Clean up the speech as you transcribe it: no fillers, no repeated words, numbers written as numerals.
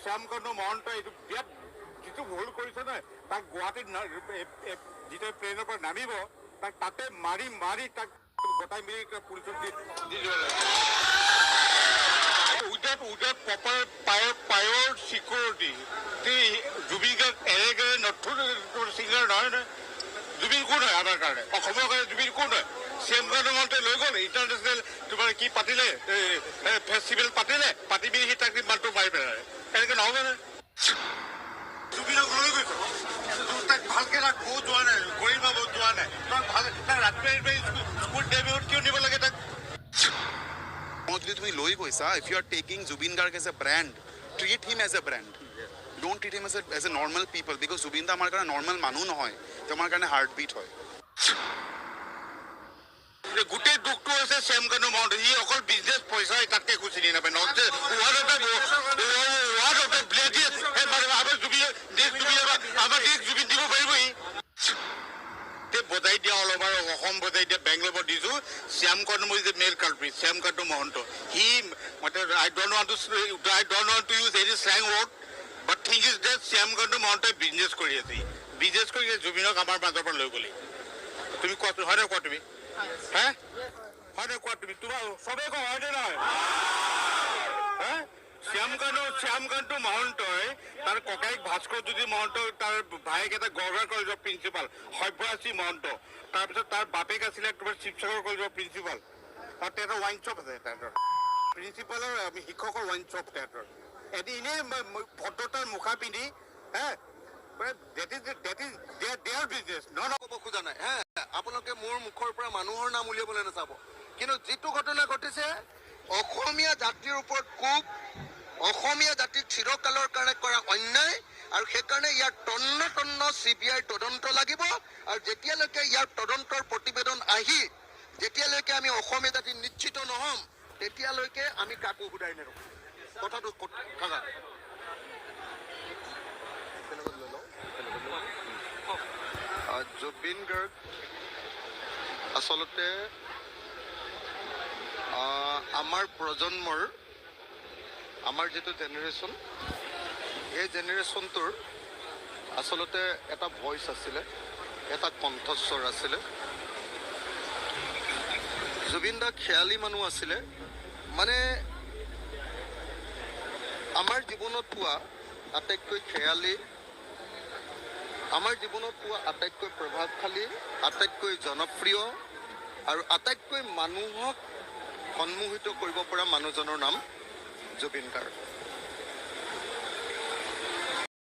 শ্যামকান্ত মহন্ত এইটো বিৰাট যিটো ভুল কৰিছে নহয়, তাক গুৱাহাটীত যেতিয়া প্লেনৰ পৰা নামিব তাক তাতে মাৰি মাৰি তাক গোটাই মিলি পুলিচক দি দিব লাগে। উইদাউট প্ৰপাৰ পায়ৰ চিকিউৰিটি জুবিন গাৰ্গ এৰেগেৰে নথৈ ছিংগাৰ নহয় নহয়। জুবিন কোন হয় আমাৰ কাৰণে, অসমৰ কাৰণে জুবিন কোন হয়? শ্যামকান্ত মহন্তই লৈ গ'ল ইণ্টাৰনেশ্যনেল তোমাৰ কি পাতিলে ফেষ্টিভেল পাতি পিনি সি তাক মানুহটো মাৰি পেলালে। এনেকৈ নহ'ব নহয়। জুবিনক লৈ গৈছ তাক ভালকে তাক বহুত যোৱা নাই, গৰিমা বহুত যোৱা নাই, তাক ভাল তাক ৰাতিপুৱা স্কুল ডেবিউট কিয় নিব লাগে তাক? যদি তুমি লৈ গৈছা, if you are taking Zubin Garg as a brand, treat him as a brand. Don't treat him as a normal people, because Zubin da আমাৰ কাৰণে নৰ্মেল মানুহ নহয়, তেওঁ আমাৰ কাৰণে হাৰ্টবিট হয়। গোটেই দুখটো হৈছে শ্যামকান্ত মহন্ত, সি অকল বিজনেছ পইচা তাতকে একো চিনি নাপায়। আমাৰ দেশ জুবিন দিব পাৰিব সি। বজাই দিয়া অল অভাৰ অসম বজাই দিয়া বেংগলোৰত দিছোঁ Shyamkanta is the main culprit, Shyamkanta Mahanta. সি I don't want to use any slang word, but thing is that Shyamkanta মহন্তই বিজনেছ কৰি আছে, বিজনেছ কৰি জুবিনক আমাৰ মাজৰ পৰা লৈ গ'লে। তুমি কোৱা হয় নে কোৱা তুমি? হে হয় নে কোৱা তুমি? তোমাৰ চবেই কোৱা হয়নে নহয়? হে শ্যামকান্ত মহন্তই তাৰ ককাইক ভাস্কৰ জ্যোতি মহন্ত, তাৰ ভায়েক এটা গড়গাঁও কলেজৰ প্ৰিন্সিপাল সব্যসাচী মহন্ত, তাৰপিছত তাৰ বাপেক আছিলে তোমাৰ শিৱসাগৰ কলেজৰ প্ৰিন্সিপাল, আৰু তেহেঁতৰ ৱাইন শ্বপ আছে, তেহেঁতৰ প্ৰিন্সিপালৰ শিক্ষকৰ ৱাইন শ্বপ তেহেঁতৰ। এটি এনেই ভদ্ৰতাৰ মুখা পিন্ধি হে দেয়াৰ বিজনেছ ক'ব খোজা নাই হে, আপোনালোকে মোৰ মুখৰ পৰা মানুহৰ নাম উলিয়াবলৈ নাচাব। কিন্তু যিটো ঘটনা ঘটিছে, অসমীয়া জাতিৰ ওপৰত কোপ, অসমীয়া জাতিক চিৰকালৰ কাৰণে কৰা অন্যায়, আৰু সেইকাৰণে ইয়াৰ তন্ন CBI তদন্ত লাগিব। আৰু যেতিয়ালৈকে ইয়াৰ তদন্তৰ প্ৰতিবেদন আহি যেতিয়ালৈকে আমি অসমীয়া জাতি নিশ্চিত নহ'ম, তেতিয়ালৈকে আমি কাকো সুধাই নেৰোঁ। কথাটো থাকা জুবিন গাৰ্গ আচলতে আমাৰ প্ৰজন্মৰ, আমাৰ যিটো জেনেৰেশ্যন, এই জেনেৰেশ্যনটোৰ আচলতে এটা ভইচ আছিলে, এটা কণ্ঠস্বৰ আছিলে। জুবিন দা খেয়ালি মানুহ আছিলে। মানে আমাৰ জীৱনত পোৱা আটাইতকৈ খেয়ালি, আমাৰ জীৱনত পোৱা আটাইতকৈ প্ৰভাৱশালী, আটাইতকৈ জনপ্ৰিয় আৰু আটাইতকৈ মানুহক সন্মোহিত কৰিব পৰা মানুহজনৰ নাম জুবিন গাৰ্গ।